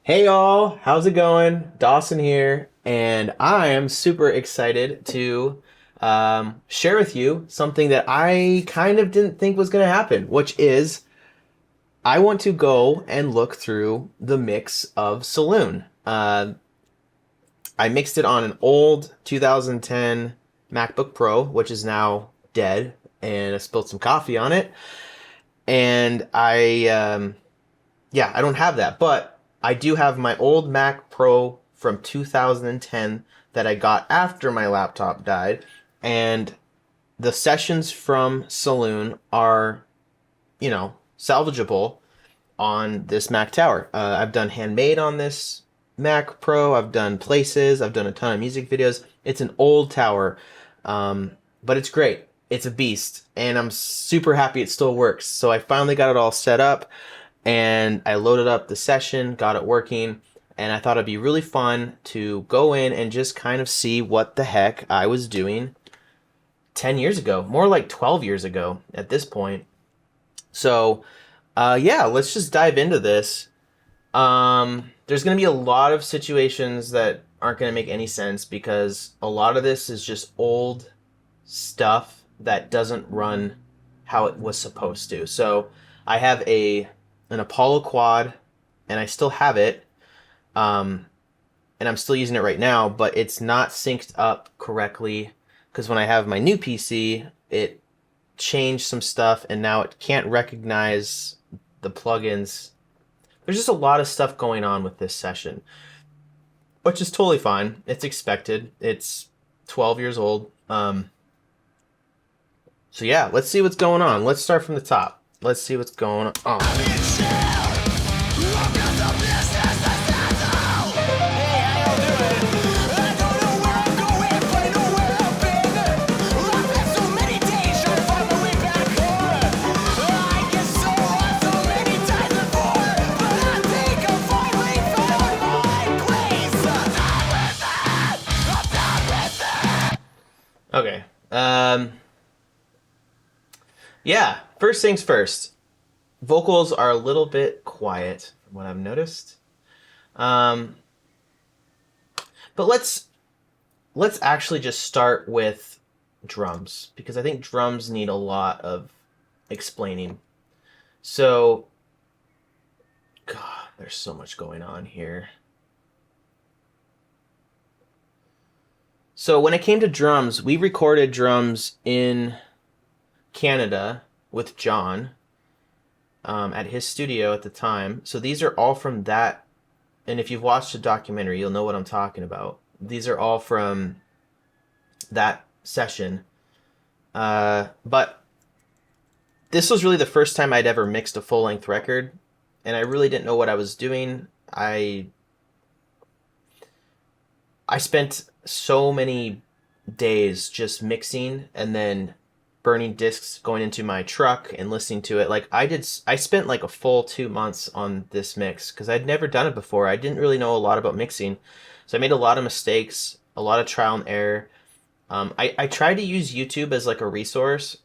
Hey y'all, how's it going? Dawson here, and I am super excited to share with you something that I kind of didn't think was going to happen, which is I want to go and look through the mix of Saloon. I mixed it on an old 2010 MacBook Pro, which is now dead, and I spilled some coffee on it, and I don't have that, but I do have my old Mac Pro from 2010 that I got after my laptop died, and the sessions from Saloon are, salvageable on this Mac Tower. I've done handmade on this Mac Pro. I've done places. I've done a ton of music videos. It's an old tower, but it's great. It's a beast, and I'm super happy it still works. So I finally got it all set up and I loaded up the session, got it working, and I thought it'd be really fun to go in and just kind of see what the heck I was doing 10 years ago, more like 12 years ago at this point. So, yeah, let's just dive into this. There's going to be a lot of situations that aren't going to make any sense because a lot of this is just old stuff that doesn't run how it was supposed to. So, I have an Apollo quad, and I still have it, and I'm still using it right now, but it's not synced up correctly because when I have my new PC, it changed some stuff, and now it can't recognize the plugins. There's just a lot of stuff going on with this session, which is totally fine. It's expected. It's 12 years old. So yeah, let's see what's going on. Let's start from the top. Let's see what's going on. Okay. Yeah, first things first. Vocals are a little bit quiet from what I've noticed. Um, but let's actually just start with drums because I think drums need a lot of explaining. So, God, there's so much going on here. So when it came to drums, we recorded drums in Canada with John at his studio at the time. So these are all from that. And if you've watched the documentary, you'll know what I'm talking about. These are all from that session. But this was really the first time I'd ever mixed a full-length record, and I really didn't know what I was doing. I spent so many days just mixing and then burning discs, going into my truck and listening to it. I spent like a full 2 months on this mix because I'd never done it before. I didn't really know a lot about mixing. So I made a lot of mistakes, a lot of trial and error. I tried to use YouTube as like a resource,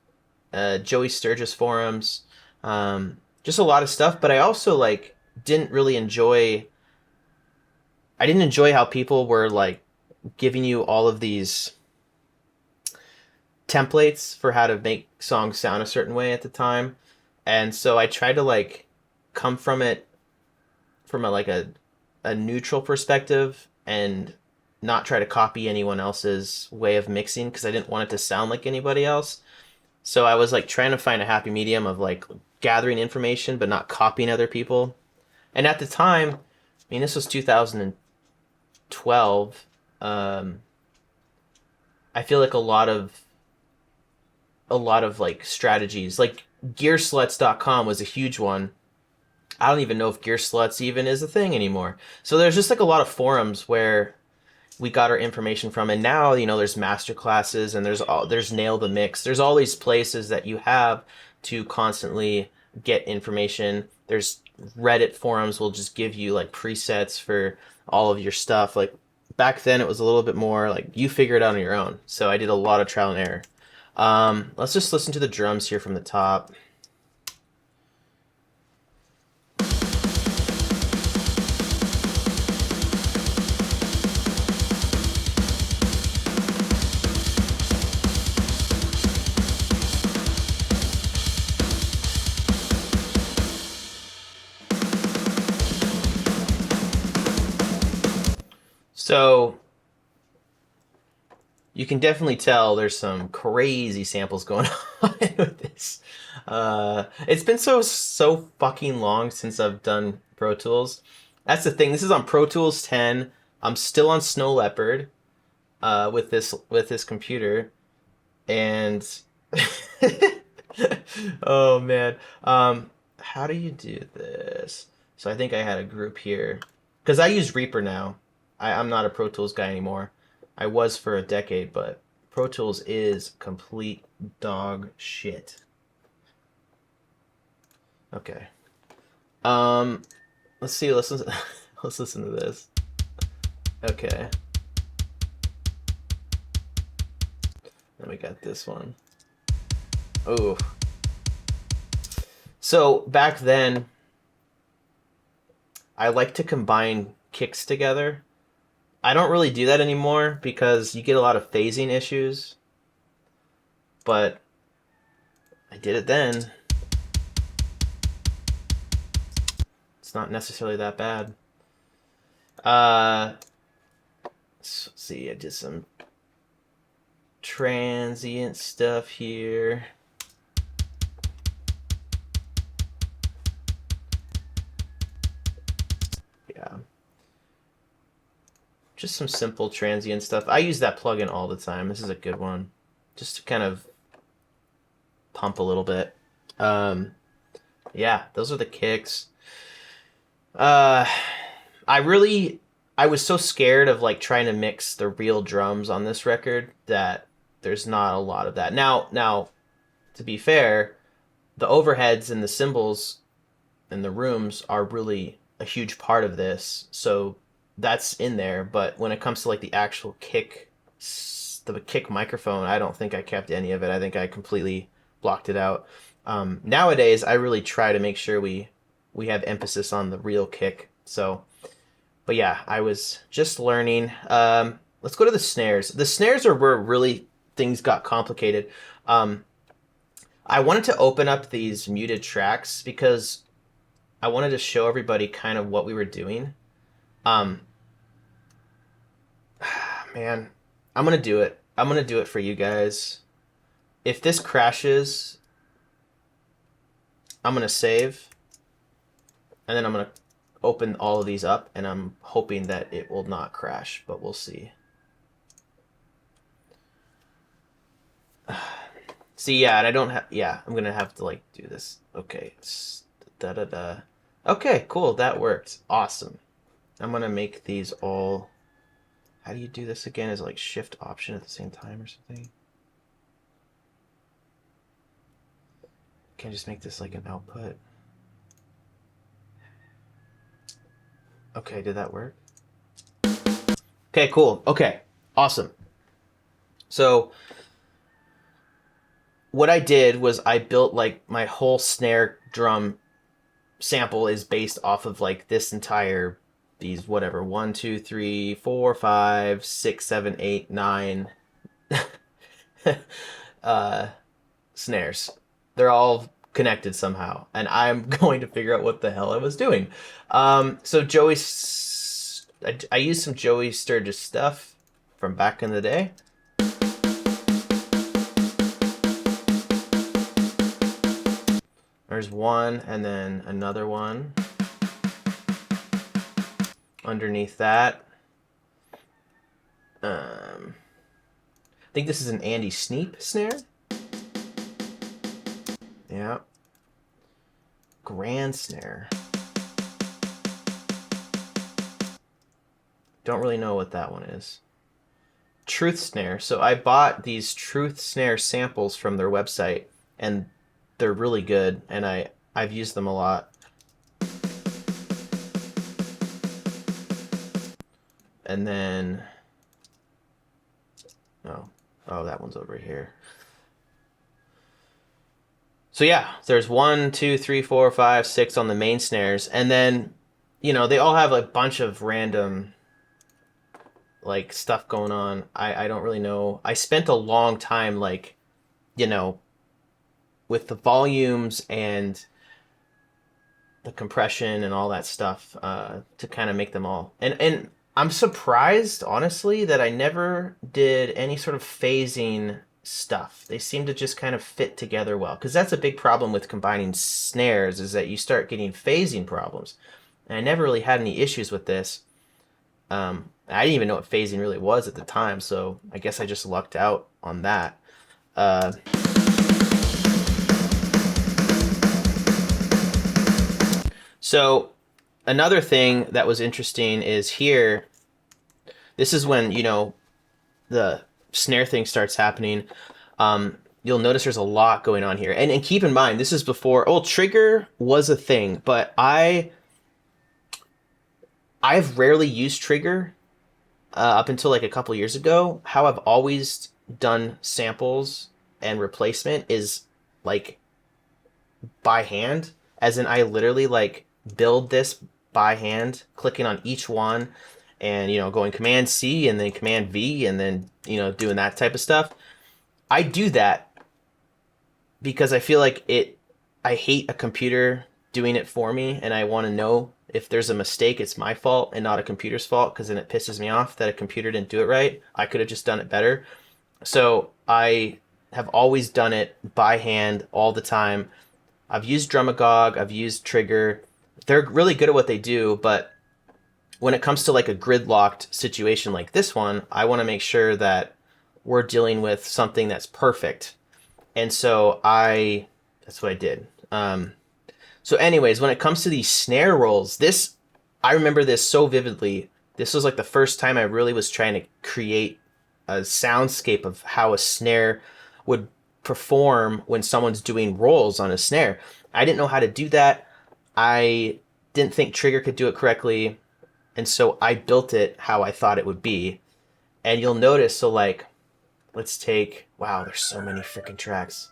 Joey Sturgis forums, just a lot of stuff. But I also like didn't really enjoy. I didn't enjoy how people were like giving you all of these templates for how to make songs sound a certain way at the time. And so I tried to like come from it from a neutral perspective and not try to copy anyone else's way of mixing because I didn't want it to sound like anybody else. So I was like trying to find a happy medium of like gathering information but not copying other people. And at the time, I mean, this was 2012. I feel like a lot of like strategies, like gearsluts.com was a huge one. I don't even know if Gear Sluts even is a thing anymore. So there's just like a lot of forums where we got our information from, and now there's master classes and there's Nail the Mix. There's all these places that you have to constantly get information. There's Reddit forums will just give you like presets for all of your stuff. Like back then it was a little bit more like you figure it out on your own. So I did a lot of trial and error. Let's just listen to the drums here from the top. So you can definitely tell there's some crazy samples going on with this. It's been so fucking long since I've done Pro Tools. That's the thing. This is on Pro Tools 10. I'm still on Snow Leopard with this computer, and oh man, how do you do this? So I think I had a group here because I use Reaper now. I'm not a Pro Tools guy anymore. I was for a decade, but Pro Tools is complete dog shit. Okay. Um, let's see. Let's listen to this. Okay. Then we got this one. Oh. So back then, I like to combine kicks together. I don't really do that anymore because you get a lot of phasing issues. But I did it then. It's not necessarily that bad. Let's see, I did some transient stuff here. Yeah. Just some simple transient stuff. I use that plugin all the time. This is a good one. Just to kind of pump a little bit. Yeah, those are the kicks. I was so scared of like trying to mix the real drums on this record that there's not a lot of that. Now, to be fair, the overheads and the cymbals and the rooms are really a huge part of this, so that's in there. But when it comes to like the actual kick, the kick microphone, I don't think I kept any of it. I think I completely blocked it out. Nowadays, I really try to make sure we have emphasis on the real kick. So, but yeah, I was just learning. Let's go to the snares. The snares are where really things got complicated. I wanted to open up these muted tracks because I wanted to show everybody kind of what we were doing. Man, I'm gonna do it. I'm gonna do it for you guys. If this crashes, I'm gonna save, and then I'm gonna open all of these up, and I'm hoping that it will not crash, but we'll see. See, yeah, and I don't have, yeah, I'm gonna have to like do this. Okay, da da da. Okay, cool, that worked. Awesome. I'm gonna make these all. How do you do this again? Is it like Shift Option at the same time or something? Can I just make this like an output? Okay, did that work? Okay, cool. Okay, awesome. So what I did was I built like my whole snare drum sample is based off of like this entire, these whatever, 1, 2, 3, 4, 5, 6, 7, 8, 9 snares. They're all connected somehow, and I'm going to figure out what the hell I was doing. So I used some Joey Sturgis stuff from back in the day. There's one, and then another one underneath that. I think this is an Andy Sneap snare. Yeah. Grand snare. Don't really know what that one is. Truth snare. So I bought these Truth snare samples from their website, and they're really good, and I've used them a lot. And then oh, that one's over here. So yeah, there's 1, 2, 3, 4, 5, 6 on the main snares, and then they all have a bunch of random like stuff going on. I don't really know. I spent a long time like with the volumes and the compression and all that stuff to kind of make them all. And I'm surprised, honestly, that I never did any sort of phasing stuff. They seem to just kind of fit together well, because that's a big problem with combining snares is that you start getting phasing problems. And I never really had any issues with this. I didn't even know what phasing really was at the time, so I guess I just lucked out on that. Uh, so another thing that was interesting is here. This is when, the snare thing starts happening. You'll notice there's a lot going on here. And keep in mind, this is before, trigger was a thing, but I've rarely used trigger up until like a couple years ago. How I've always done samples and replacement is like by hand, as in I literally like build this by hand, clicking on each one and going Command C and then Command V and then doing that type of stuff. I do that because I feel like I hate a computer doing it for me, and I want to know if there's a mistake, it's my fault and not a computer's fault, because then it pisses me off that a computer didn't do it right. I could have just done it better. So I have always done it by hand all the time. I've used Drumagog, I've used Trigger. They're really good at what they do, but when it comes to like a gridlocked situation like this one, I want to make sure that we're dealing with something that's perfect. And so that's what I did. So anyways, when it comes to these snare rolls, I remember this so vividly. This was like the first time I really was trying to create a soundscape of how a snare would perform when someone's doing rolls on a snare. I didn't know how to do that. I didn't think Trigger could do it correctly. And so I built it how I thought it would be. And you'll notice, so like, wow, there's so many freaking tracks.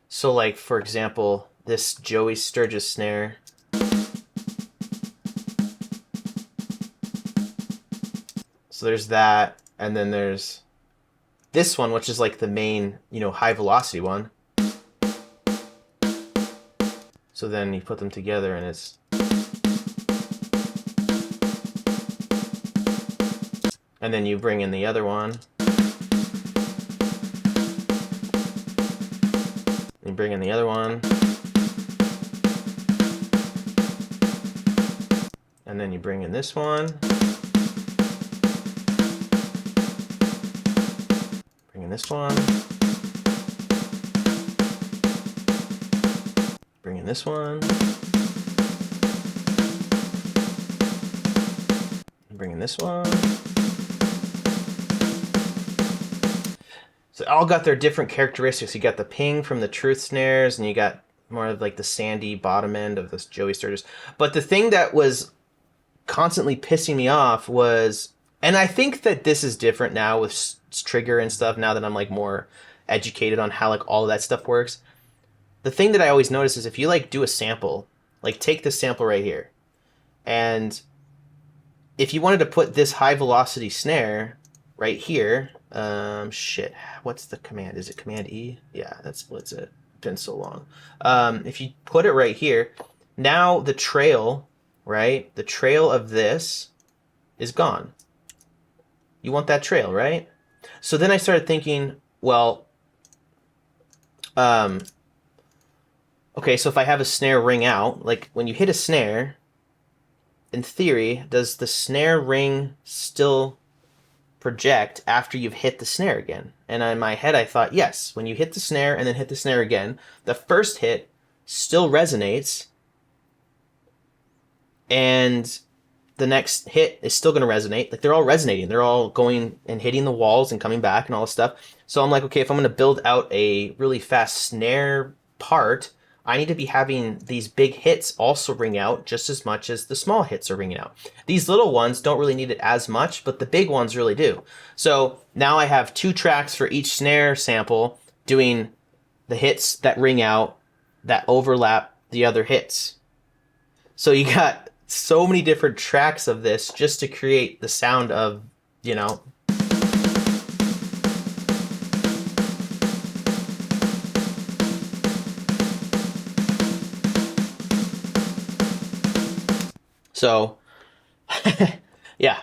So like, for example, this Joey Sturgis snare. So there's that, and then there's this one, which is like the main, high velocity one. So then you put them together and it's... And then you bring in the other one. You bring in the other one. And then you bring in this one. Bring in this one. Bring in this one. Bring in this one. So all got their different characteristics. You got the ping from the truth snares, and you got more of like the sandy bottom end of this Joey Sturgis. But the thing that was constantly pissing me off was, and I think that this is different now with Trigger and stuff, now that I'm like more educated on how like all of that stuff works. The thing that I always notice is if you like do a sample, like take this sample right here, and if you wanted to put this high velocity snare right here, what's the command? Is it Command E? Yeah, that splits it. It's been so long. If you put it right here, now the trail, right? The trail of this is gone. You want that trail, right? So then I started thinking, well, okay, so if I have a snare ring out, like when you hit a snare, in theory, does the snare ring still project after you've hit the snare again? And in my head I thought, yes, when you hit the snare and then hit the snare again, the first hit still resonates and the next hit is still going to resonate. Like they're all resonating. They're all going and hitting the walls and coming back and all this stuff. So I'm like, okay, if I'm going to build out a really fast snare part, I need to be having these big hits also ring out just as much as the small hits are ringing out. These little ones don't really need it as much, but the big ones really do. So now I have 2 tracks for each snare sample doing the hits that ring out that overlap the other hits. So you got so many different tracks of this just to create the sound of, So yeah,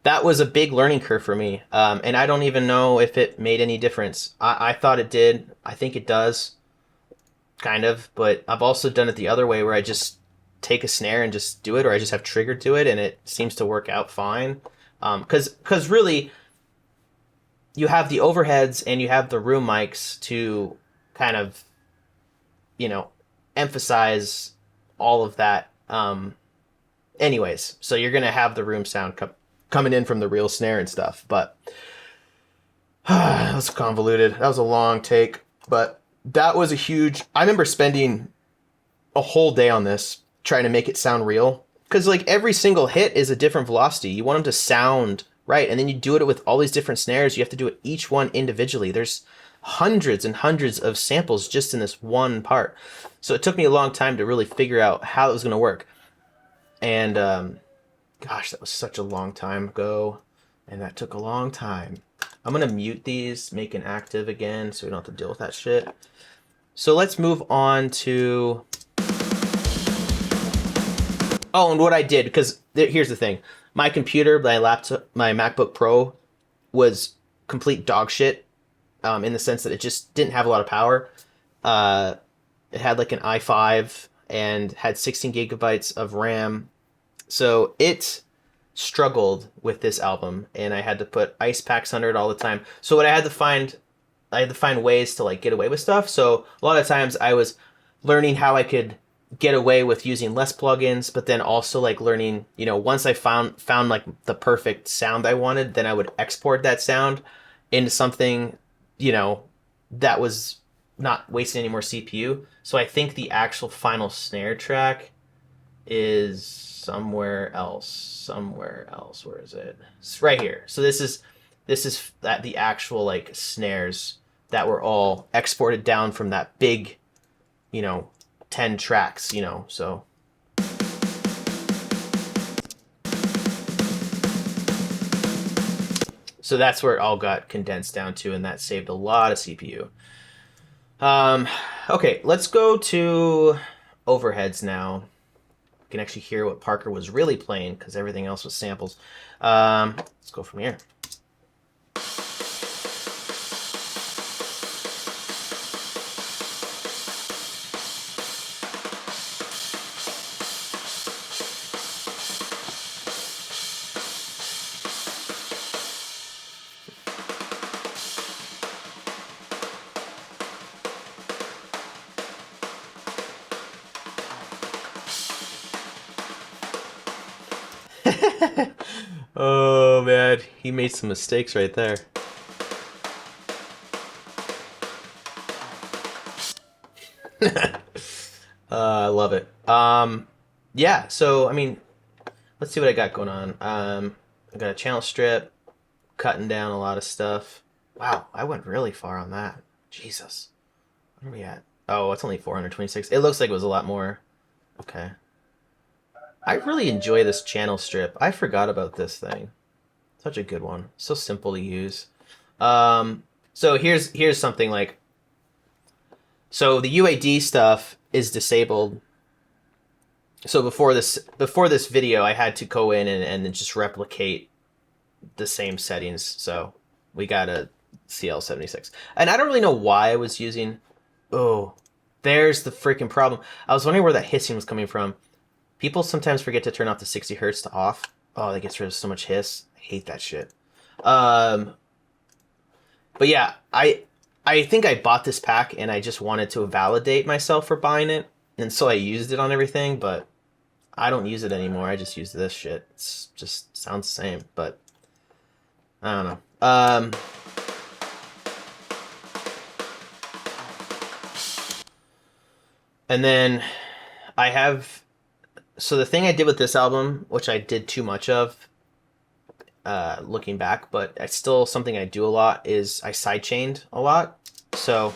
that was a big learning curve for me. And I don't even know if it made any difference. I thought it did. I think it does, kind of. But I've also done it the other way where I just take a snare and just do it, or I just have trigger to it, and it seems to work out fine. Because really, you have the overheads and you have the room mics to kind of, you know, emphasize all of that. Anyways, so you're gonna have the room sound coming in from the real snare and stuff. But that was convoluted. That was a long take, but that was a huge. I remember spending a whole day on this trying to make it sound real, because like every single hit is a different velocity. You want them to sound right, and then you do it with all these different snares. You have to do it each one individually. There's hundreds and hundreds of samples just in this one part. So it took me a long time to really figure out how it was going to work. And gosh, that was such a long time ago, and that took a long time. I'm going to mute these, make an active again, so we don't have to deal with that shit. So let's move on to... Oh, and what I did, because here's the thing. My computer, my laptop, my MacBook Pro was complete dog shit, in the sense that it just didn't have a lot of power. It had like an i5 and had 16 gigabytes of RAM. So it struggled with this album, and I had to put ice packs under it all the time. So what I had to find ways to like get away with stuff. So a lot of times I was learning how I could get away with using less plugins, but then also like learning, you know, once I found like the perfect sound I wanted, then I would export that sound into something, you know, that was not wasting any more CPU. So I think the actual final snare track is somewhere else. Where is it? It's right here. So this is the actual like snares that were all exported down from that big, you know, 10 tracks, you know, so. So that's where it all got condensed down to, and that saved a lot of CPU. Okay, let's go to overheads now. You can actually hear what Parker was really playing, because everything else was samples. Let's go from here. Oh man, he made some mistakes right there. I love it. Yeah, so I mean, let's see what I got going on. I got a channel strip, cutting down a lot of stuff. Wow, I went really far on that. Jesus. What are we at? Oh, it's only 426. It looks like it was a lot more. Okay. I really enjoy this channel strip. I forgot about this thing. Such a good one. So simple to use. So here's something like... So the UAD stuff is disabled. So before this video, I had to go in and just replicate the same settings. So we got a CL76. And I don't really know why I was using... Oh, there's the freaking problem. I was wondering where that hissing was coming from. People sometimes forget to turn off the 60 hertz to off. Oh, that gets rid of so much hiss. I hate that shit. But yeah, I think I bought this pack and I just wanted to validate myself for buying it. And so I used it on everything, but I don't use it anymore. I just use this shit. It's just sounds the same, but I don't know. And then I have... So the thing I did with this album, which I did too much of, looking back, but it's still something I do a lot, is I sidechained a lot. So,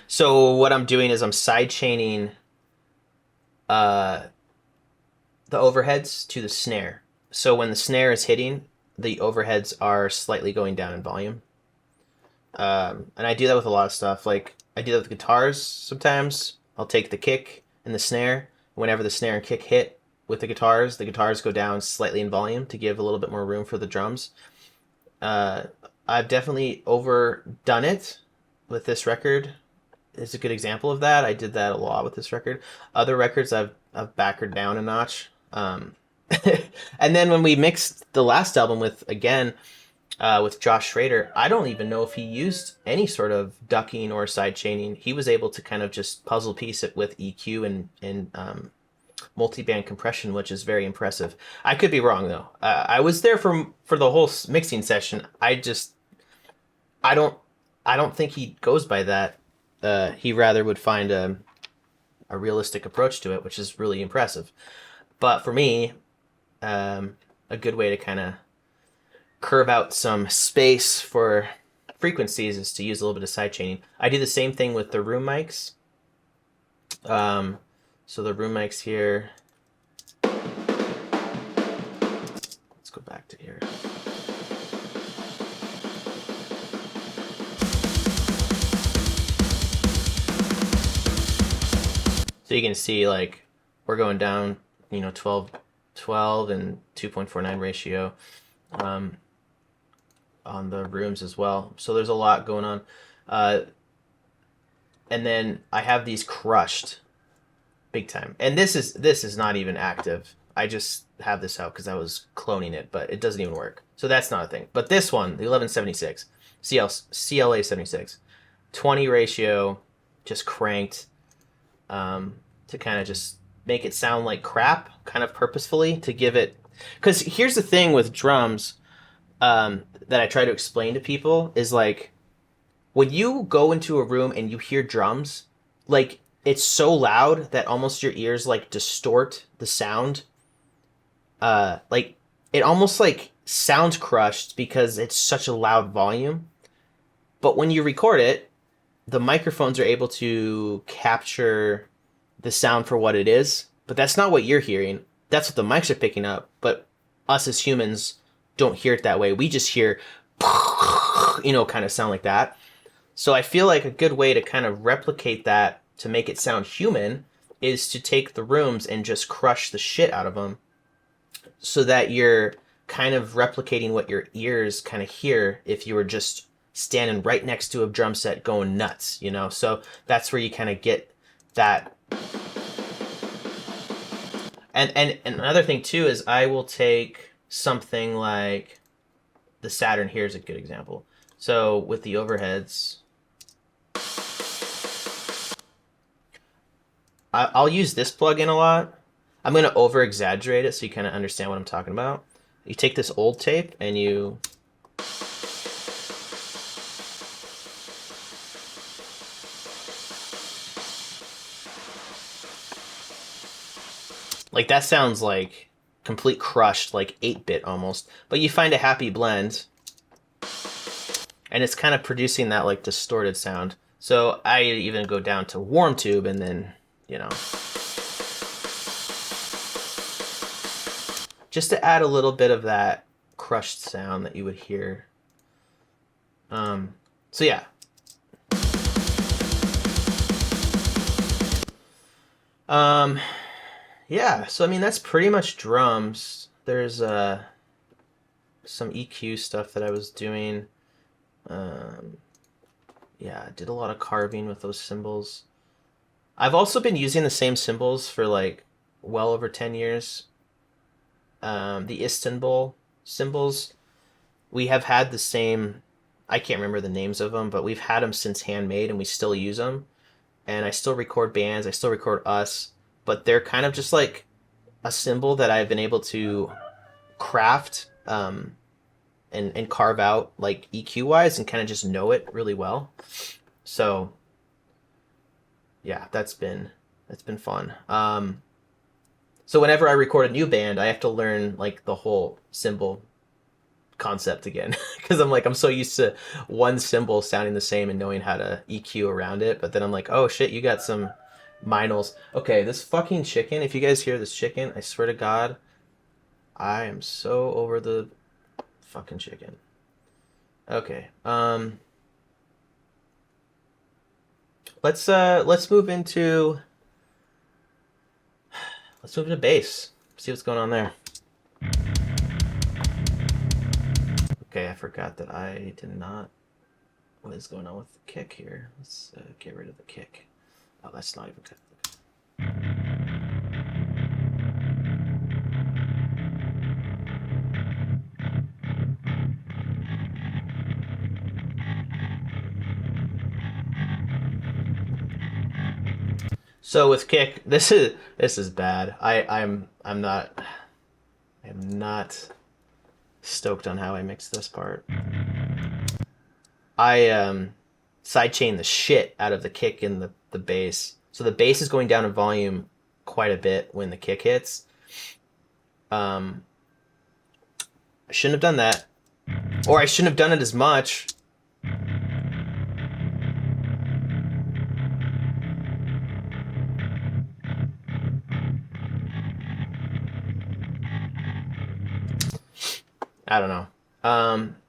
so what I'm doing is I'm sidechaining the overheads to the snare. So when the snare is hitting, the overheads are slightly going down in volume. And I do that with a lot of stuff. Like I do that with guitars sometimes. I'll take the kick and the snare. Whenever the snare and kick hit with the guitars go down slightly in volume to give a little bit more room for the drums. Uh, I've definitely overdone it with this record. It's a good example of that. I did that a lot with this record. Other records I've backered down a notch. And then when we mixed the last album with Josh Schrader, I don't even know if he used any sort of ducking or side chaining. He was able to kind of just puzzle piece it with EQ and multi-band compression, which is very impressive. I could be wrong though. I was there for the whole mixing session. I don't think he goes by that. He rather would find a realistic approach to it, which is really impressive. But for me, a good way to kind of curve out some space for frequencies is to use a little bit of side chaining. I do the same thing with the room mics. So the room mics here. Let's go back to here. So you can see like we're going down, 12 and 2.49 ratio on the rooms as well. So there's a lot going on. And then I have these crushed big time. And this is not even active. I just have this out because I was cloning it, but it doesn't even work. So that's not a thing. But this one, the 1176, CLA 76, 20 ratio, just cranked to kind of just make it sound like crap, kind of purposefully to give it. Because here's the thing with drums that I try to explain to people is like when you go into a room and you hear drums, like it's so loud that almost your ears like distort the sound. Like it almost like sounds crushed because it's such a loud volume. But when you record it, the microphones are able to capture the sound for what it is. But that's not what you're hearing. That's what the mics are picking up. But us as humans don't hear it that way. We just hear, kind of sound like that. So I feel like a good way to kind of replicate that to make it sound human is to take the rooms and just crush the shit out of them so that you're kind of replicating what your ears kind of hear if you were just standing right next to a drum set going nuts, So that's where you kind of get that. And another thing too is I will take something like the Saturn. Here's a good example. So with the overheads, I'll use this plugin a lot. I'm going to over exaggerate it so you kind of understand what I'm talking about. You take this old tape and you like that sounds like complete crushed, like 8-bit almost, but you find a happy blend and it's kind of producing that like distorted sound. So I even go down to warm tube and then, just to add a little bit of that crushed sound that you would hear. So yeah. Yeah, so I mean that's pretty much drums. There's some EQ stuff that I was doing. Yeah, I did a lot of carving with those cymbals. I've also been using the same cymbals for like well over 10 years. The Istanbul cymbals, we have had the same, I can't remember the names of them, but we've had them since Handmade and we still use them. And I still record bands, I still record us, but they're kind of just like a cymbal that I've been able to craft and carve out like EQ wise and kind of just know it really well. So yeah, that's been fun. So whenever I record a new band, I have to learn like the whole cymbal concept again because I'm so used to one cymbal sounding the same and knowing how to EQ around it. But then I'm like, oh shit, you got some minals. Okay, this fucking chicken. If you guys hear this chicken, I swear to God, I am so over the fucking chicken. Okay. Let's move into bass. See what's going on there. Okay, I forgot that I did not. What is going on with the kick here? Let's get rid of the kick. Oh, that's not even good. So with kick, this is bad. I'm not stoked on how I mix this part. I sidechain the shit out of the kick and the bass. So the bass is going down in volume quite a bit when the kick hits. I shouldn't have done that. Or I shouldn't have done it as much. I don't know.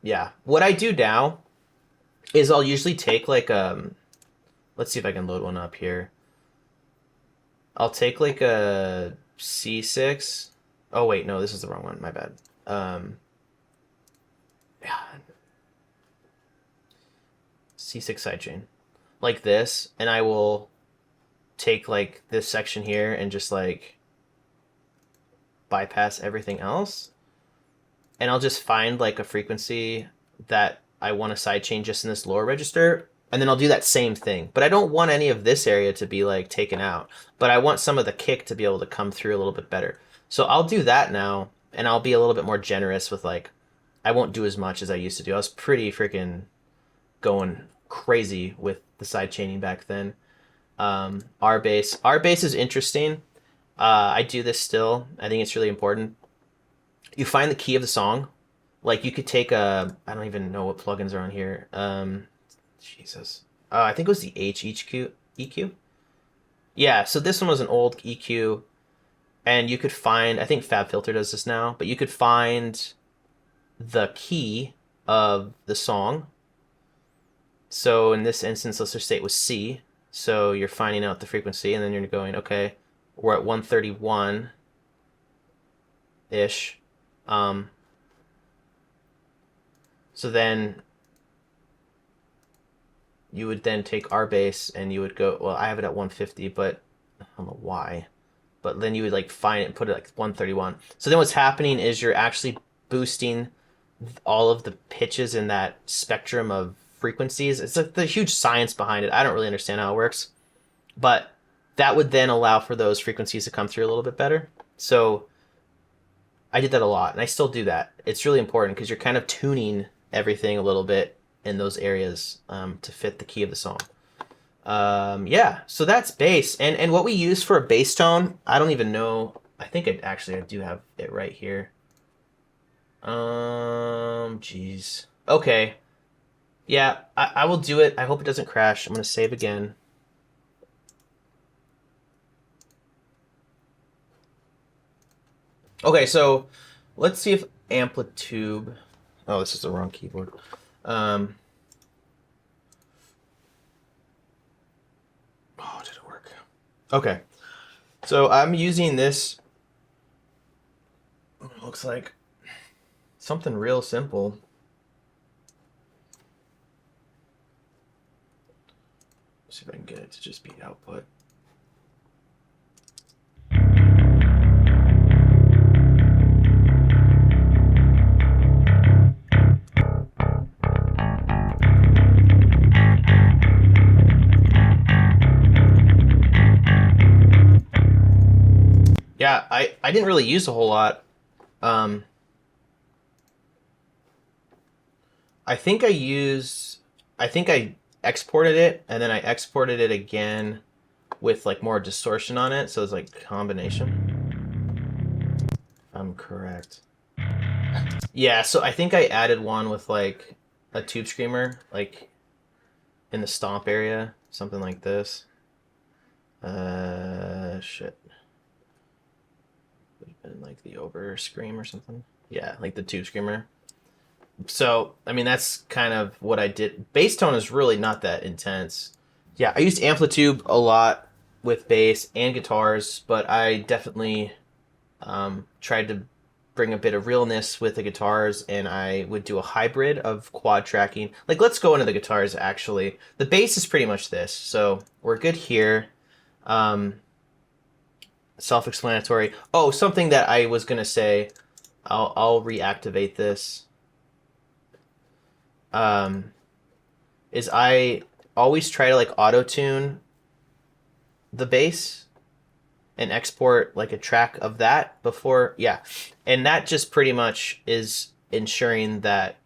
Yeah. What I do now is I'll usually take like let's see if I can load one up here. I'll take like a C6. Oh wait, no, this is the wrong one. My bad. Yeah. C6 sidechain. Like this, and I will take like this section here and just like bypass everything else. And I'll just find like a frequency that I want to sidechain just in this lower register, and then I'll do that same thing. But I don't want any of this area to be like taken out, but I want some of the kick to be able to come through a little bit better. So I'll do that now, and I'll be a little bit more generous with like, I won't do as much as I used to do. I was pretty freaking going crazy with the sidechaining back then. R bass is interesting. I do this still. I think it's really important. You find the key of the song. Like you could take I don't even know what plugins are on here. Jesus. I think it was the H EQ. Yeah, so this one was an old EQ, and you could find, I think FabFilter does this now, but you could find the key of the song. So in this instance, let's just say it was C. So you're finding out the frequency, and then you're going, okay, we're at 131-ish. So then you would then take R bass and you would go, well, I have it at 150, but I don't know why. But then you would like find it and put it like 131. So then what's happening is you're actually boosting all of the pitches in that spectrum of frequencies. It's like the huge science behind it. I don't really understand how it works, but that would then allow for those frequencies to come through a little bit better. So I did that a lot, and I still do that. It's really important because you're kind of tuning everything a little bit in those areas to fit the key of the song. Yeah, so that's bass. And what we use for a bass tone, I don't even know. I think I do have it right here. Jeez. Okay. Yeah, I will do it. I hope it doesn't crash. I'm going to save again. Okay, so let's see if amplitude. Oh, this is the wrong keyboard. Oh, it didn't work. Okay, so I'm using this. Looks like something real simple. Let's see if I can get it to just be output. Yeah, I didn't really use a whole lot. I think I exported it, and then I exported it again with like more distortion on it, so it's like combination. If I'm correct. Yeah, so I think I added one with like a tube screamer, like in the stomp area, something like this. Shit. Like the over scream or something. Yeah, like the tube screamer. So I mean that's kind of what I did. Bass tone is really not that intense. Yeah, I used Amplitude a lot with bass and guitars, but I definitely tried to bring a bit of realness with the guitars, and I would do a hybrid of quad tracking. Like, let's go into the guitars actually. The bass is pretty much this, so we're good here. Um, Self-explanatory. Oh, something that I was gonna say. I'll reactivate this. Um, is I always try to like auto tune the bass and export like a track of that before, yeah, and that just pretty much is ensuring that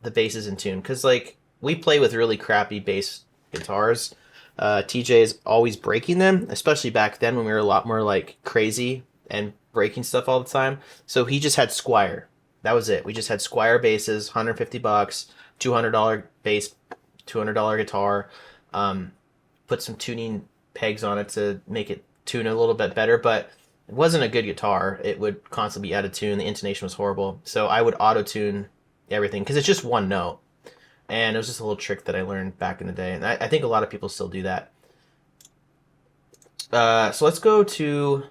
the bass is in tune, because like we play with really crappy bass guitars. TJ is always breaking them, especially back then when we were a lot more like crazy and breaking stuff all the time. So he just had Squire. That was it. We just had Squire basses, $150, $200 bass, $200 guitar. Put some tuning pegs on it to make it tune a little bit better, but it wasn't a good guitar. It would constantly be out of tune. The intonation was horrible. So I would auto tune everything because it's just one note. And it was just a little trick that I learned back in the day. And I think a lot of people still do that. So let's go to...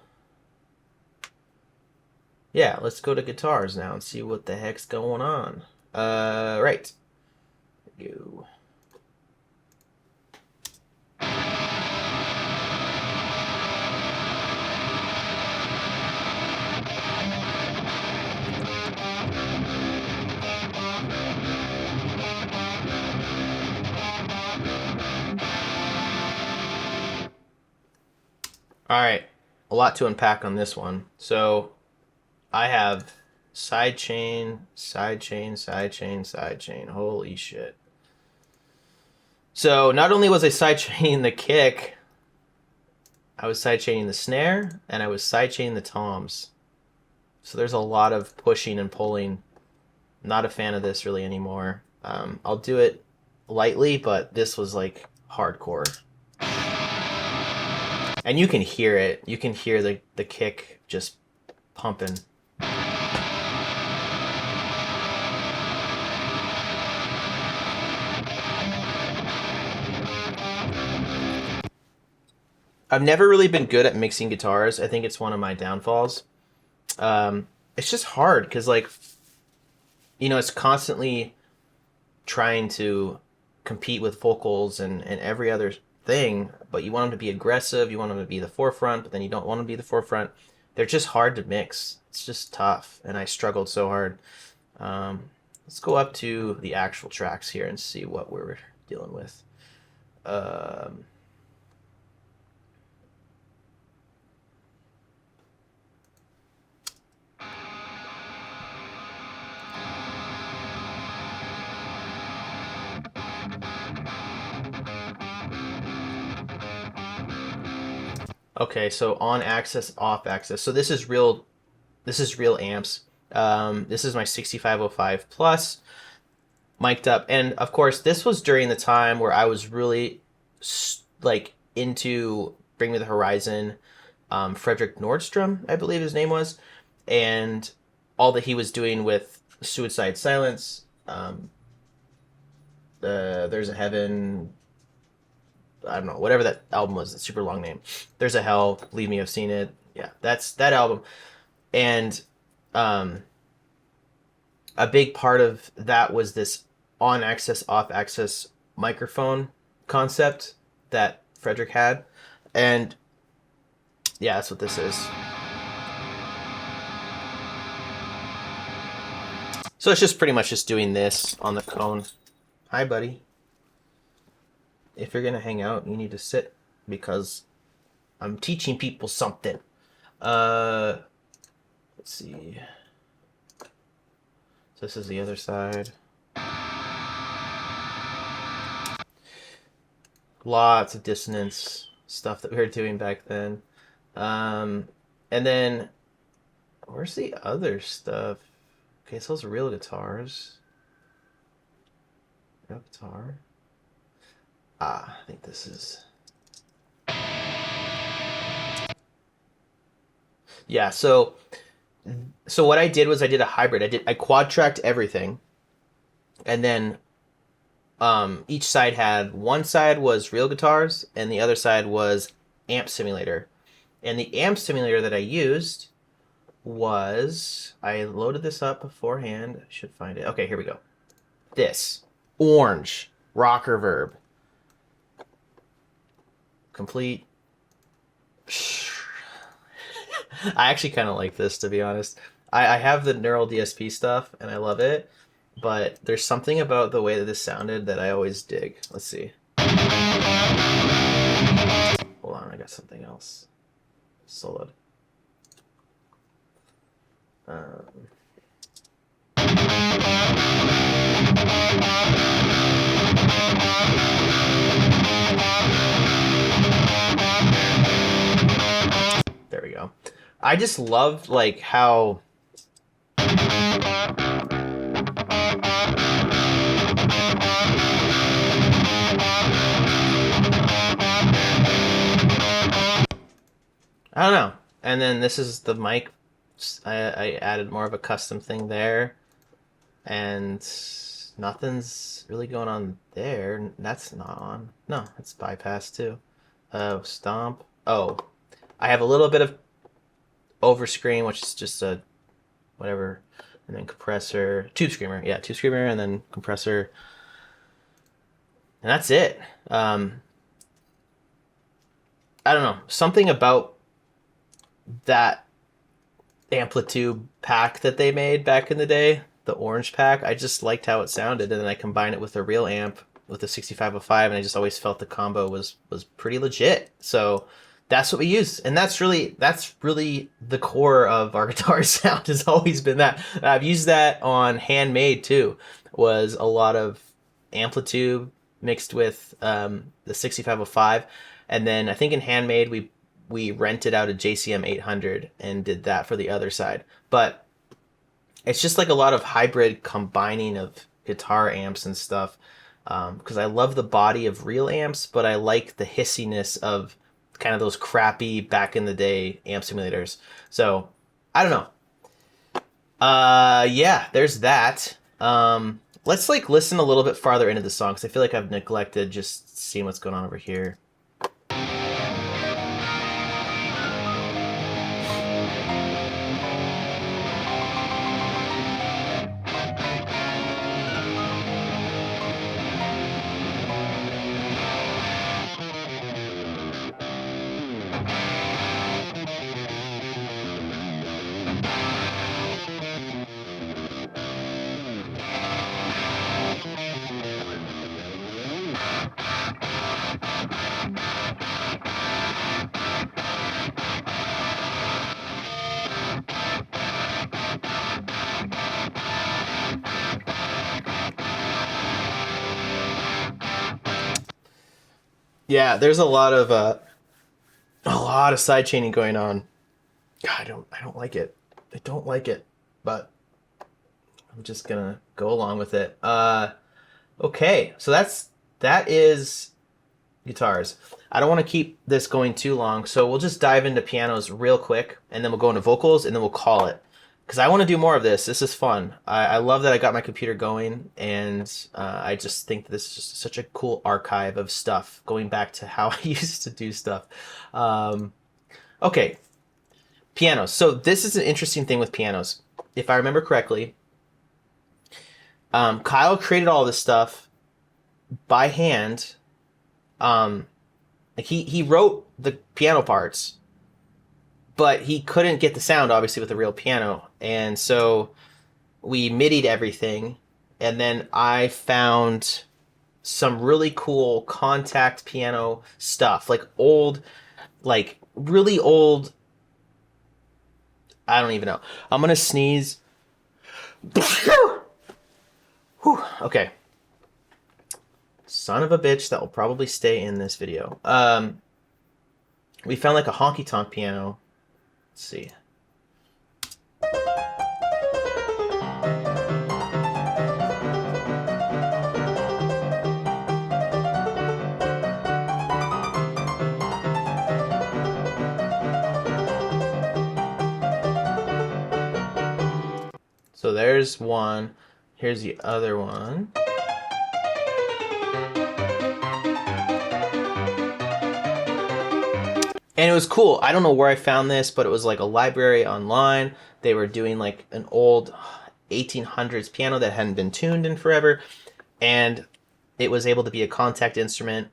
Yeah, let's go to guitars now and see what the heck's going on. Right. Go. All right, a lot to unpack on this one. So I have side chain, side chain, side chain, side chain. Holy shit. So not only was I side chaining the kick, I was side chaining the snare, and I was side chaining the toms. So there's a lot of pushing and pulling. Not a fan of this really anymore. I'll do it lightly, but this was like hardcore. And you can hear it. You can hear the kick just pumping. I've never really been good at mixing guitars. I think it's one of my downfalls. It's just hard because, like, you know, it's constantly trying to compete with vocals and every other thing, but you want them to be aggressive, you want them to be the forefront, but then you don't want them to be the forefront. They're just hard to mix. It's just tough, and I struggled so hard. Let's go up to the actual tracks here and see what we're dealing with. Okay, so on axis, off axis. So this is real. This is real amps. This is my 6505 plus, mic'd up, and of course this was during the time where I was really like into Bring Me the Horizon. Frederick Nordstrom, I believe his name was, and all that he was doing with Suicide Silence. There's a Heaven. I don't know, whatever that album was, the super long name. There's a Hell, Believe Me, I've Seen It. Yeah, that's that album. And a big part of that was this on axis, off axis microphone concept that Frederick had. And yeah, that's what this is. So it's just pretty much just doing this on the cone. Hi, buddy. If you're gonna hang out, you need to sit because I'm teaching people something. Let's see. So this is the other side. Lots of dissonance stuff that we were doing back then. And then where's the other stuff? Okay, so those are real guitars. Real guitar. I think this is... Yeah, so what I did was I did a hybrid. I quad tracked everything, and then Each side had, one side was real guitars and the other side was amp simulator. And the amp simulator that I used was, I loaded this up beforehand. I should find it. Okay, here we go. This orange rocker verb, complete. I actually kind of like this, to be honest. I have the neural DSP stuff and I love it, but there's something about the way that this sounded that I always dig. Let's see. Hold on, I got something else soloed. There we go. I just love like how I don't know. And then this is the mic. I added more of a custom thing there, and nothing's really going on there. That's not on. No, it's bypass too. Stomp. Oh, I have a little bit of overscreen, which is just a whatever, and then compressor, tube screamer. Yeah, tube screamer, and then compressor, and that's it. I don't know, something about that amplitude pack that they made back in the day, the orange pack. I just liked how it sounded, and then I combined it with a real amp with the 6505, and I just always felt the combo was pretty legit. So that's what we use, and that's really the core of our guitar sound, has always been that. I've used that on Handmade too. Was a lot of amplitude mixed with the 6505, and then I think in Handmade we rented out a JCM 800 and did that for the other side. But it's just like a lot of hybrid combining of guitar amps and stuff, because I love the body of real amps, but I like the hissiness of kind of those crappy back in the day amp simulators. So I don't know. Yeah, there's that. Let's like listen a little bit farther into the song, because I feel like I've neglected just seeing what's going on over here. Yeah, there's a lot of side chaining going on. God, I don't like it. I don't like it, but I'm just gonna go along with it. Okay, so that is guitars. I don't want to keep this going too long, so we'll just dive into pianos real quick, and then we'll go into vocals, and then we'll call it. Because I want to do more of this. This is fun. I love that I got my computer going, and I just think that this is just such a cool archive of stuff, going back to how I used to do stuff. Okay, pianos. So this is an interesting thing with pianos. If I remember correctly, Kyle created all this stuff by hand. Like he wrote the piano parts, but he couldn't get the sound, obviously, with a real piano. And so we MIDI'd everything. And then I found some really cool contact piano stuff, like old, like really old. I don't even know. I'm going to sneeze. Whew, okay. Son of a bitch, that will probably stay in this video. We found like a honky-tonk piano. Let's see. So there's one. Here's the other one. And it was cool. I don't know where I found this, but it was like a library online. They were doing like an old 1800s piano that hadn't been tuned in forever, and it was able to be a contact instrument.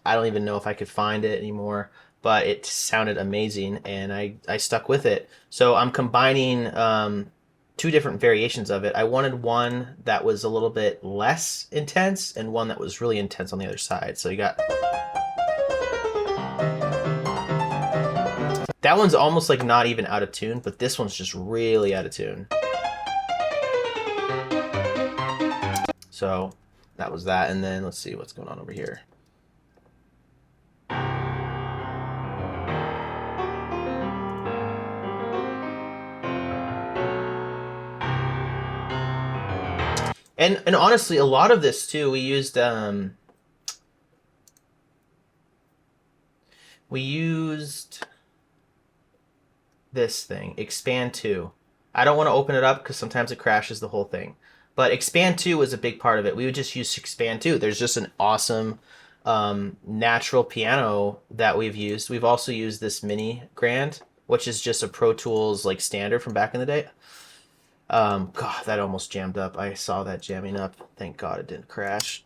I don't even know if I could find it anymore, but it sounded amazing, and I stuck with it. So I'm combining two different variations of it. I wanted one that was a little bit less intense and one that was really intense on the other side. So you got... That one's almost like not even out of tune, but this one's just really out of tune. So that was that, and then let's see what's going on over here. And honestly, a lot of this too, we used this thing, Expand 2. I don't want to open it up because sometimes it crashes the whole thing. But Expand 2 was a big part of it. We would just use Expand 2. There's just an awesome natural piano that we've used. We've also used this Mini Grand, which is just a Pro Tools like standard from back in the day. God, that almost jammed up. I saw that jamming up. Thank God it didn't crash.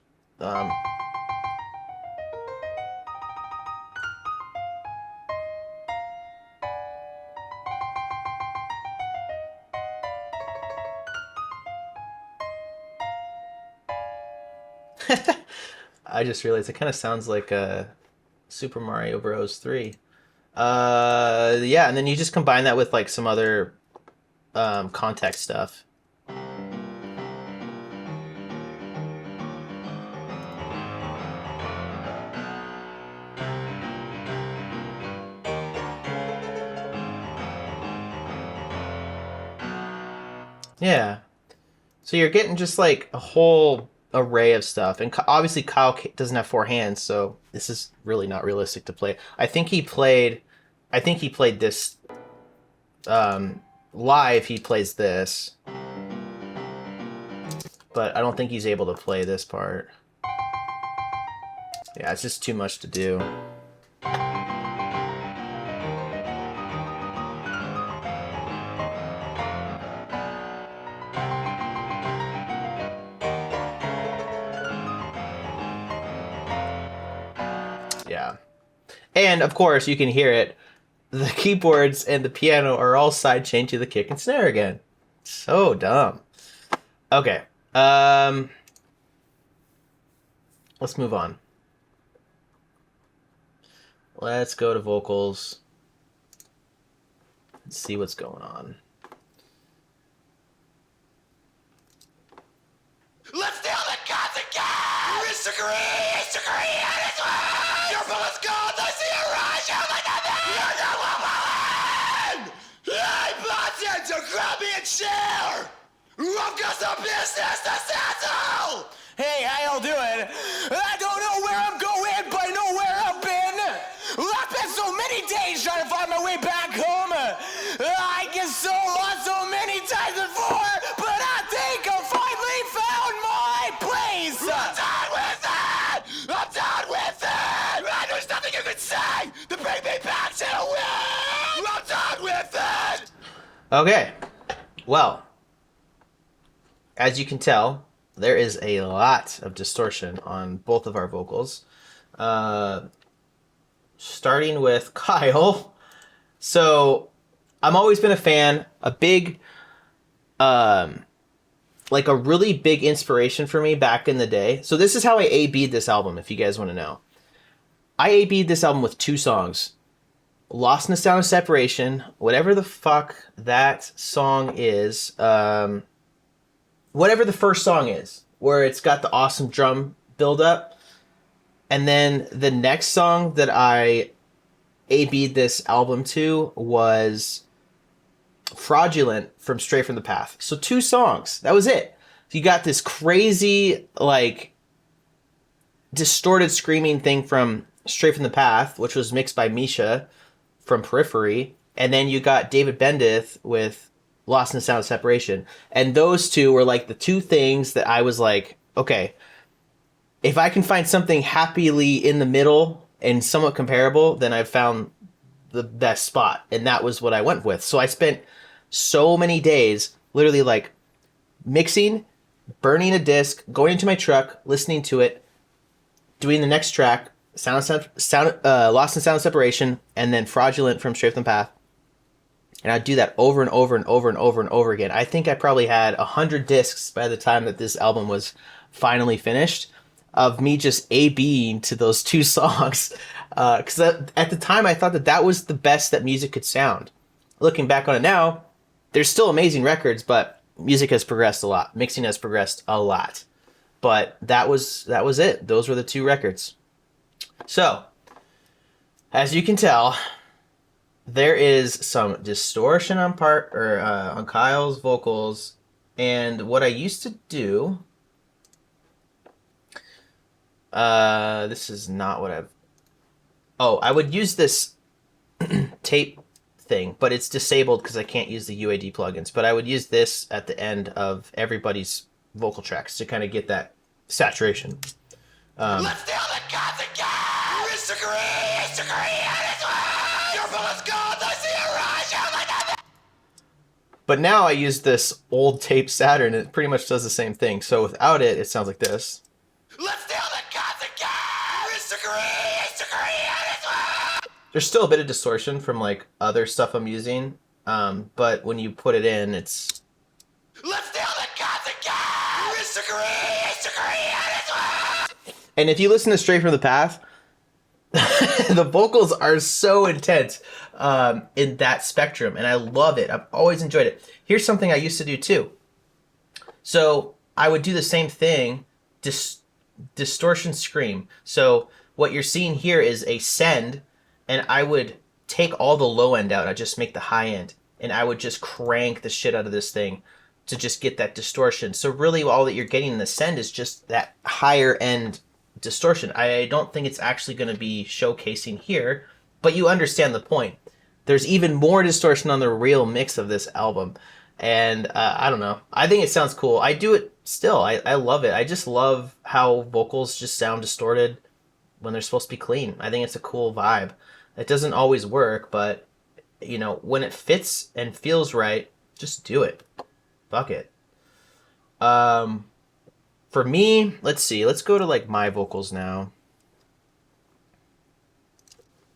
I just realized it kind of sounds like Super Mario Bros. 3. Yeah, and then you just combine that with like some other context stuff. Yeah. So you're getting just like a whole array of stuff. And obviously Kyle doesn't have four hands, so this is really not realistic to play. I think he played this live. He plays this, but I don't think he's able to play this part. Yeah, it's just too much to do. Yeah. And of course, you can hear it. The keyboards and the piano are all sidechained to the kick and snare again. So dumb. Okay. Let's move on. Let's go to vocals. Let's see what's going on. Let's steal the gods again! Disagree at its way! Your bullet's gone, I see a rush, you like nothing! You're not woman! Hey, Dawson, so grab me a chair! I've got some business to settle! Hey, how y'all doing? I don't know where I'm going, but I know where I've been! I've spent so many days trying to find my way back home! I get so lost so many times before, but I think I finally found my place! I'm done with it! I'm done with it! And there's nothing you can say to bring me back to the win! I'm done with it! Okay. Well, as you can tell, there is a lot of distortion on both of our vocals. Starting with Kyle. So, I've always been a fan, a big, like a really big inspiration for me back in the day. So this is how I A-B'd this album, if you guys want to know. I A-B'd this album with two songs. Lost in the Sound of Separation, whatever the fuck that song is, whatever the first song is, where it's got the awesome drum build up. And then the next song that I A-B'd this album to was Fraudulent from Straight from the Path. So two songs. That was it. You got this crazy, like, distorted screaming thing from Straight from the Path, which was mixed by Misha from Periphery. And then you got David Bendith with Lost in the Sound of Separation. And those two were like the two things that I was like, okay, if I can find something happily in the middle and somewhat comparable, then I've found the best spot, and that was what I went with. So I spent so many days literally like mixing, burning a disc, going into my truck, listening to it, doing the next track, Lost in Sound Separation, and then Fraudulent from Straight from the Path. And I'd do that over and over and over and over and over again. I think I probably had 100 discs by the time that this album was finally finished of me just A-Bing to those two songs. Because at the time, I thought that that was the best that music could sound. Looking back on it now, there's still amazing records, but music has progressed a lot. Mixing has progressed a lot. But that was it. Those were the two records. So, as you can tell, there is some distortion on on Kyle's vocals, and what I used to do. This is not what I've. Oh, I would use this tape thing, but it's disabled because I can't use the UAD plugins. But I would use this at the end of everybody's vocal tracks to kind of get that saturation. Let's steal the gods again! Disagree, your bullets gone, I see a rush, you like nothing! But now I use this old tape Saturn, and it pretty much does the same thing. So without it, it sounds like this. Let's steal the gods again! Disagree, There's still a bit of distortion from like other stuff I'm using, but when you put it in, it's. let's steal the gods again! Disagree, And if you listen to Straight from the Path, the vocals are so intense in that spectrum, and I love it. I've always enjoyed it. Here's something I used to do too. So I would do the same thing, distortion scream. So what you're seeing here is a send, and I would take all the low end out. I'd just make the high end, and I would just crank the shit out of this thing to just get that distortion. So really all that you're getting in the send is just that higher end distortion. I don't think it's actually going to be showcasing here, but you understand the point. There's even more distortion on the real mix of this album, and I don't know. I think it sounds cool. I do it still. I love it. I just love how vocals just sound distorted when they're supposed to be clean. I think it's a cool vibe. It doesn't always work, but you know, when it fits and feels right, just do it. Fuck it. For me, let's see. Let's go to like my vocals now.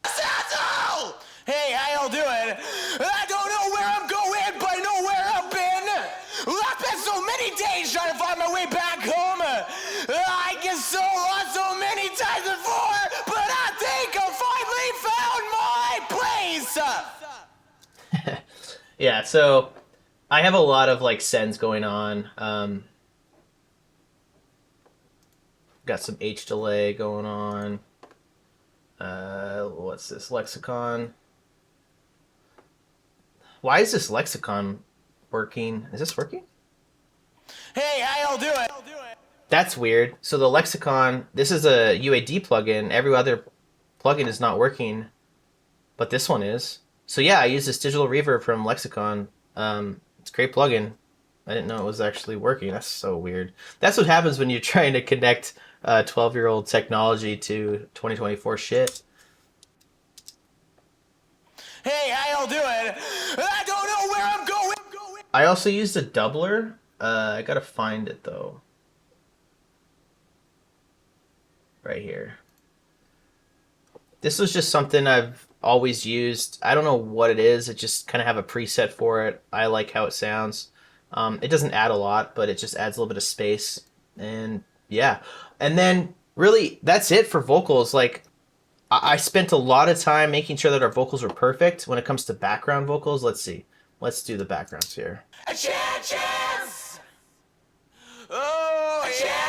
asshole! Hey, how y'all doing? I don't know where I'm going, but I know where I've been. I've spent so many days trying to find my way back home. I get so lost so many times before, but I think I finally found my place. Yeah, so I have a lot of like sends going on. Got some H delay going on. What's this? Lexicon. Why is this lexicon working? Is this working? Hey, how y'all doing? That's weird. So the lexicon, this is a UAD plugin. Every other plugin is not working, but this one is. So yeah, I use this digital reverb from Lexicon. It's a great plugin. I didn't know it was actually working. That's so weird. That's what happens when you're trying to connect 12-year-old technology to 2024 shit. Hey, how y'all doing? I don't know where I'm going. I also used a doubler. I gotta find it though. Right here. This was just something I've always used. I don't know what it is. It just kind of have a preset for it. I like how it sounds. It doesn't add a lot, but it just adds a little bit of space. And yeah. And then really that's it for vocals. Like I spent a lot of time making sure that our vocals were perfect when it comes to background vocals. Let's see. Let's do the backgrounds here. A chance! Oh, a chance!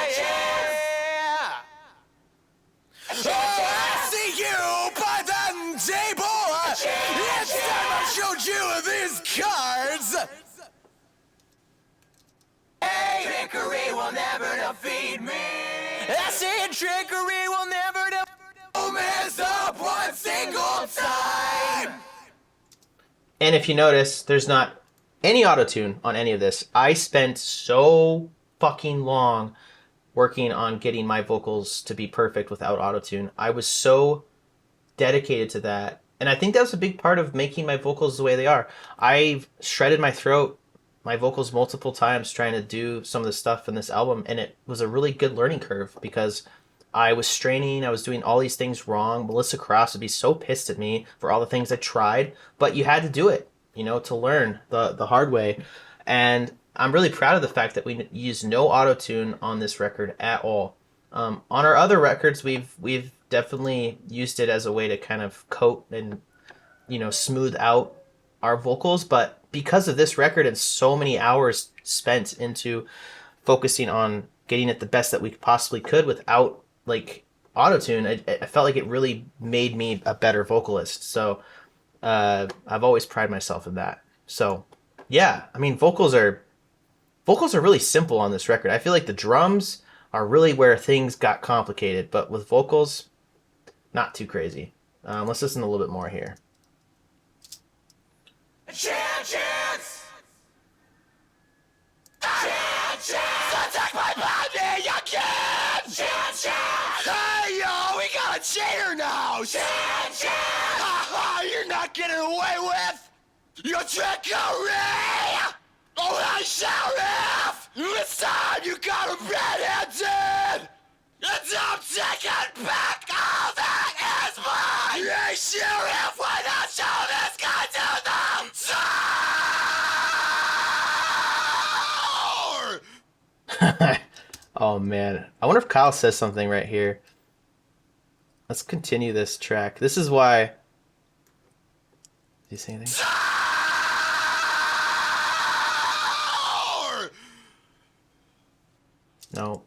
Oh, I see you by the table! It's time I showed you these cards! Hey, trickery will never defeat me! I said trickery will never defeat me! Don't mess up one single time! And if you notice, there's not any auto-tune on any of this. I spent so fucking long working on getting my vocals to be perfect without auto-tune. I was so dedicated to that, And I think that was a big part of making my vocals the way they are. I've shredded my throat, my vocals multiple times trying to do some of the stuff in this album, and it was a really good learning curve because I was straining, I was doing all these things wrong. Melissa Cross would be so pissed at me for all the things I tried, but you had to do it, you know, to learn the hard way. And I'm really proud of the fact that we used no auto tune on this record at all. On our other records, we've definitely used it as a way to kind of coat and smooth out our vocals, but because of this record and so many hours spent into focusing on getting it the best that we possibly could without like autotune, I felt like it really made me a better vocalist. So I've always prided myself in that. So yeah, I mean vocals are really simple on this record. I feel like the drums are really where things got complicated, but with vocals, not too crazy. Let's listen a little bit more here. Chance! Attack my body again! Chance! Hey, yo, we got a cheater now! Chance! Ha-ha, you're not getting away with your trickery! Oh, I sheriff! This time you got him red-handed! And I'm taking back all that is mine! Hey, sheriff, why not show this guy to the sword? Oh man, I wonder if Kyle says something right here. Let's continue this track. This is why. Did he say anything? Sword! No.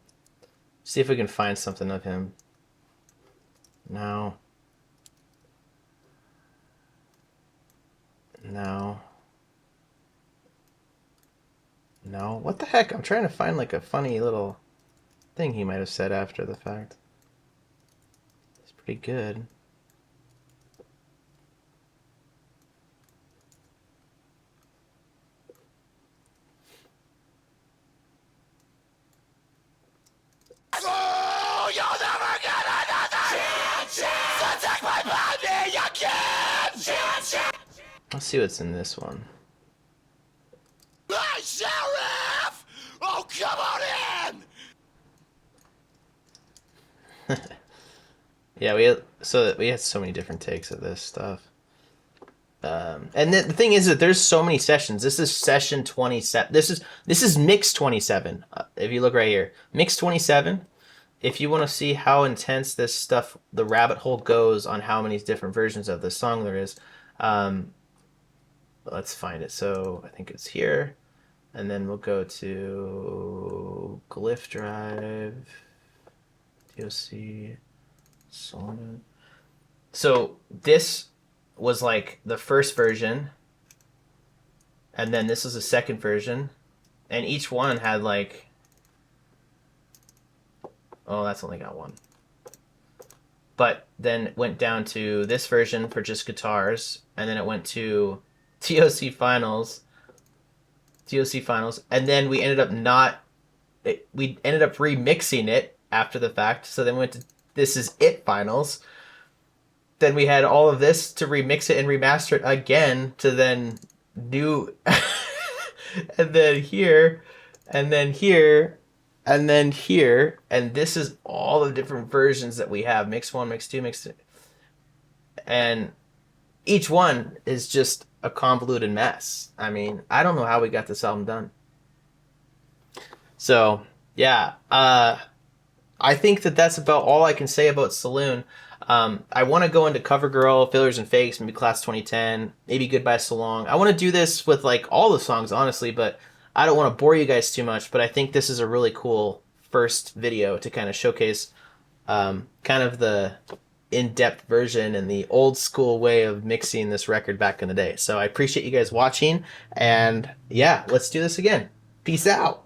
See if we can find something of him. No. No. No. What the heck? I'm trying to find like a funny little thing he might have said after the fact. It's pretty good. Oh, you'll never get another chance! Attack my body again! Let's see what's in this one. Hey, sheriff! Oh, come on in! Yeah, we had so many different takes of this stuff. And the thing is that there's so many sessions. This is session 27. This is mix 27. If you look right here, mix 27. If you want to see how intense this stuff, the rabbit hole goes on how many different versions of this song there is, let's find it. So I think it's here, and then we'll go to Glyph Drive, DOC, Saloon. So this was like the first version, and then this was the second version, and each one had like, oh, that's only got one. But then it went down to this version for just guitars, and then it went to TOC Finals, and then we ended up we ended up remixing it after the fact, so then we went to This Is It Finals. Then we had all of this to remix it and remaster it again to then do, and then here, and then here, and then here, and this is all the different versions that we have: mix 1, mix 2, mix 3, and each one is just a convoluted mess. I mean, I don't know how we got this album done. So yeah, I think that that's about all I can say about Saloon. I want to go into CoverGirl, Failures and Fakes, maybe Class 2010, maybe Goodbye So Long. I want to do this with like all the songs, honestly, but I don't want to bore you guys too much. But I think this is a really cool first video to kind of showcase kind of the in-depth version and the old school way of mixing this record back in the day. So I appreciate you guys watching, and yeah, let's do this again. Peace out.